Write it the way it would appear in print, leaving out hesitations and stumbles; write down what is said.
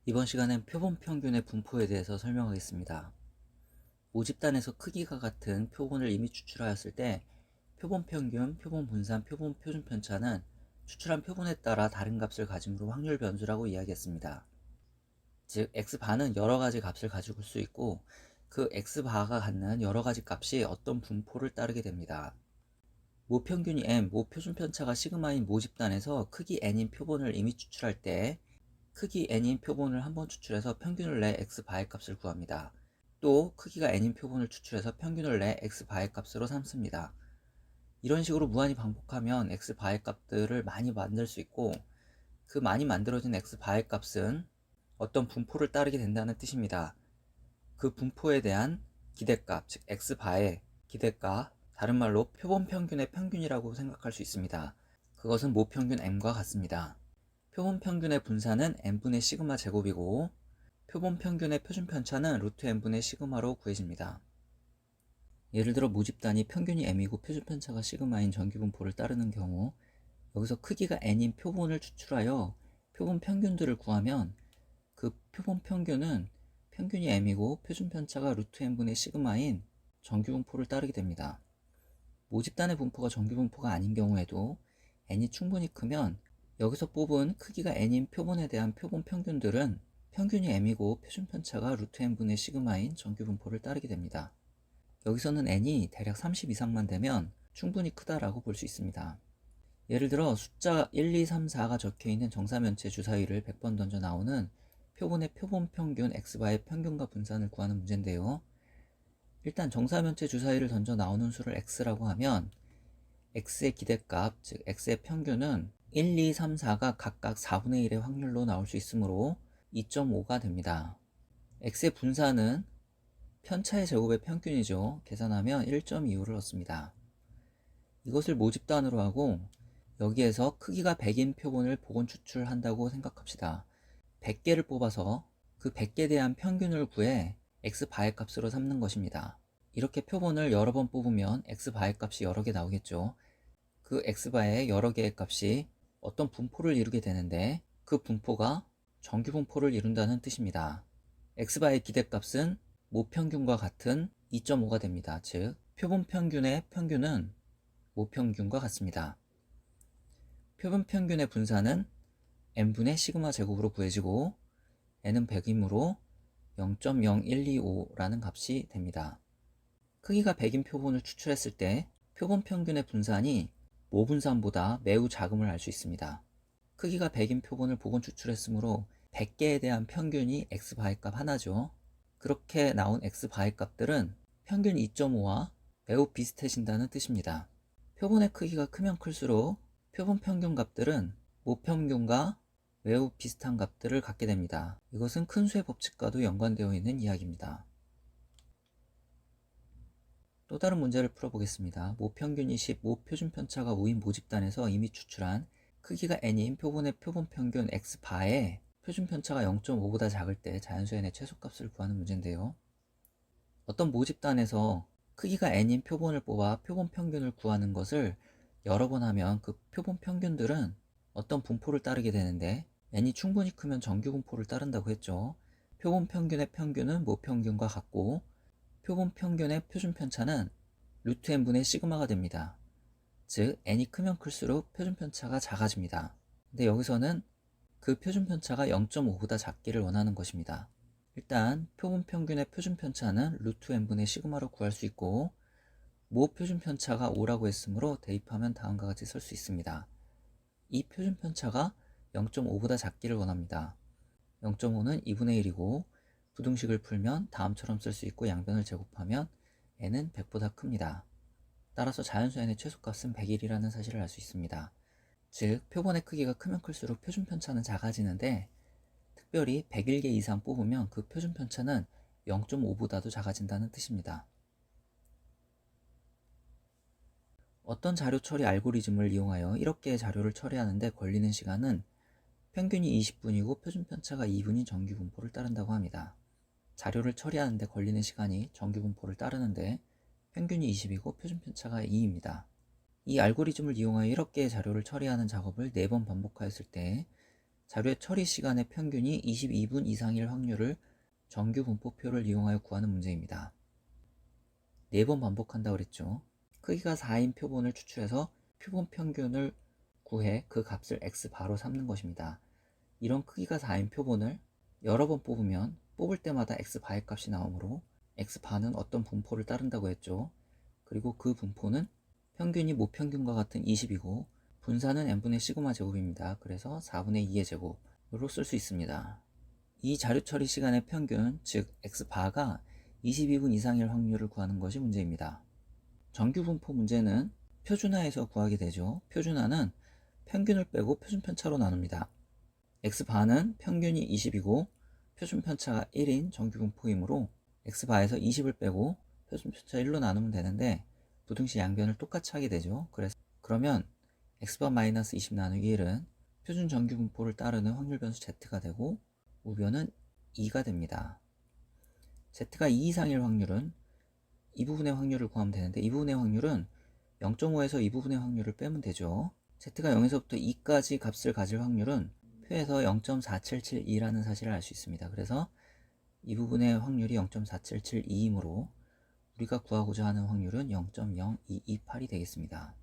이번 시간엔 표본 평균의 분포에 대해서 설명하겠습니다. 모집단에서 크기가 같은 표본을 이미 추출하였을 때 표본 평균, 표본 분산, 표본 표준 편차는 추출한 표본에 따라 다른 값을 가짐으로 확률 변수라고 이야기했습니다. 즉 x바는 여러 가지 값을 가지고 올 수 있고 그 x바가 갖는 여러 가지 값이 어떤 분포를 따르게 됩니다. 모평균이 m, 모표준 편차가 시그마인 모집단에서 크기 n인 표본을 이미 추출할 때 크기 n인 표본을 한번 추출해서 평균을 내 x바의 값을 구합니다. 또 크기가 n인 표본을 추출해서 평균을 내 x바의 값으로 삼습니다. 이런 식으로 무한히 반복하면 x바의 값들을 많이 만들 수 있고 그 많이 만들어진 x바의 값은 어떤 분포를 따르게 된다는 뜻입니다. 그 분포에 대한 기대값, 즉 x바의 기대값, 다른 말로 표본 평균의 평균이라고 생각할 수 있습니다. 그것은 모평균 m과 같습니다. 표본 평균의 분산은 n분의 시그마 제곱이고 표본 평균의 표준 편차는 루트 n분의 시그마로 구해집니다. 예를 들어 모집단이 평균이 m이고 표준 편차가 시그마인 정규분포를 따르는 경우 여기서 크기가 n인 표본을 추출하여 표본 평균들을 구하면 그 표본 평균은 평균이 m이고 표준 편차가 루트 n분의 시그마인 정규분포를 따르게 됩니다. 모집단의 분포가 정규분포가 아닌 경우에도 n이 충분히 크면 여기서 뽑은 크기가 n인 표본에 대한 표본 평균들은 평균이 m이고 표준 편차가 루트 n분의 시그마인 정규분포를 따르게 됩니다. 여기서는 n이 대략 30 이상만 되면 충분히 크다라고 볼 수 있습니다. 예를 들어 숫자 1, 2, 3, 4가 적혀있는 정사면체 주사위를 100번 던져 나오는 표본의 표본 평균 x바의 평균과 분산을 구하는 문제인데요. 일단 정사면체 주사위를 던져 나오는 수를 x라고 하면 x의 기대값, 즉 x의 평균은 1, 2, 3, 4가 각각 4분의 1의 확률로 나올 수 있으므로 2.5가 됩니다. x의 분산은 편차의 제곱의 평균이죠. 계산하면 1.25를 얻습니다. 이것을 모집단으로 하고 여기에서 크기가 100인 표본을 보건 추출한다고 생각합시다. 100개를 뽑아서 그 100개에 대한 평균을 구해 x바의 값으로 삼는 것입니다. 이렇게 표본을 여러 번 뽑으면 x바의 값이 여러 개 나오겠죠. 그 x바의 여러 개의 값이 어떤 분포를 이루게 되는데 그 분포가 정규분포를 이룬다는 뜻입니다. x바의 기대값은 모평균과 같은 2.5가 됩니다. 즉 표본 평균의 평균은 모평균과 같습니다. 표본 평균의 분산은 n분의 시그마 제곱으로 구해지고 n은 100이므로 0.0125라는 값이 됩니다. 크기가 100인 표본을 추출했을 때 표본 평균의 분산이 모분산보다 매우 작음을 알 수 있습니다. 크기가 100인 표본을 보건 추출했으므로 100개에 대한 평균이 x바의 값 하나죠. 그렇게 나온 x바의 값들은 평균 2.5와 매우 비슷해진다는 뜻입니다. 표본의 크기가 크면 클수록 표본 평균 값들은 모평균과 매우 비슷한 값들을 갖게 됩니다. 이것은 큰 수의 법칙과도 연관되어 있는 이야기입니다. 또 다른 문제를 풀어보겠습니다. 모평균이 10, 모표준 편차가 5인 모집단에서 이미 추출한 크기가 n인 표본의 표본 평균 x바에 표준 편차가 0.5보다 작을 때 자연수의 내 최소값을 구하는 문제인데요. 어떤 모집단에서 크기가 n인 표본을 뽑아 표본 평균을 구하는 것을 여러 번 하면 그 표본 평균들은 어떤 분포를 따르게 되는데 n이 충분히 크면 정규분포를 따른다고 했죠. 표본 평균의 평균은 모평균과 같고 표본 평균의 표준 편차는 루트 n분의 시그마가 됩니다. 즉 n이 크면 클수록 표준 편차가 작아집니다. 근데 여기서는 그 표준 편차가 0.5보다 작기를 원하는 것입니다. 일단 표본 평균의 표준 편차는 루트 n분의 시그마로 구할 수 있고 모 표준 편차가 5라고 했으므로 대입하면 다음과 같이 쓸 수 있습니다. 이 표준 편차가 0.5보다 작기를 원합니다. 0.5는 2분의 1이고 부등식을 풀면 다음처럼 쓸 수 있고 양변을 제곱하면 n은 100보다 큽니다. 따라서 자연수 n의 최소값은 101이라는 사실을 알 수 있습니다. 즉 표본의 크기가 크면 클수록 표준 편차는 작아지는데 특별히 101개 이상 뽑으면 그 표준 편차는 0.5보다도 작아진다는 뜻입니다. 어떤 자료 처리 알고리즘을 이용하여 1억 개의 자료를 처리하는데 걸리는 시간은 평균이 20분이고 표준 편차가 2분인 정규분포를 따른다고 합니다. 자료를 처리하는데 걸리는 시간이 정규분포를 따르는데 평균이 20이고 표준 편차가 2입니다. 이 알고리즘을 이용하여 1억 개의 자료를 처리하는 작업을 4번 반복하였을 때 자료의 처리 시간의 평균이 22분 이상일 확률을 정규 분포표를 이용하여 구하는 문제입니다. 4번 반복한다고 그랬죠. 크기가 4인 표본을 추출해서 표본 평균을 구해 그 값을 x바로 삼는 것입니다. 이런 크기가 4인 표본을 여러 번 뽑으면 뽑을 때마다 x바의 값이 나오므로 x바는 어떤 분포를 따른다고 했죠. 그리고 그 분포는 평균이 모평균과 같은 20이고 분산은 n분의 시그마 제곱입니다. 그래서 4분의 2의 제곱으로 쓸 수 있습니다. 이 자료 처리 시간의 평균, 즉 x바가 22분 이상일 확률을 구하는 것이 문제입니다. 정규 분포 문제는 표준화해서 구하게 되죠. 표준화는 평균을 빼고 표준편차로 나눕니다. x바는 평균이 20이고 표준편차가 1인 정규 분포이므로 x바에서 20을 빼고 표준편차 1로 나누면 되는데 부등식 양변을 똑같이 하게 되죠. 그러면 x바 마이너스 20 나누기 1은 표준 정규 분포를 따르는 확률 변수 z가 되고 우변은 2가 됩니다. z가 2 이상일 확률은 이 부분의 확률을 구하면 되는데 이 부분의 확률은 0.5에서 이 부분의 확률을 빼면 되죠. z가 0에서부터 2까지 값을 가질 확률은 표에서 0.4772라는 사실을 알 수 있습니다. 그래서 이 부분의 확률이 0.4772이므로 우리가 구하고자 하는 확률은 0.0228이 되겠습니다.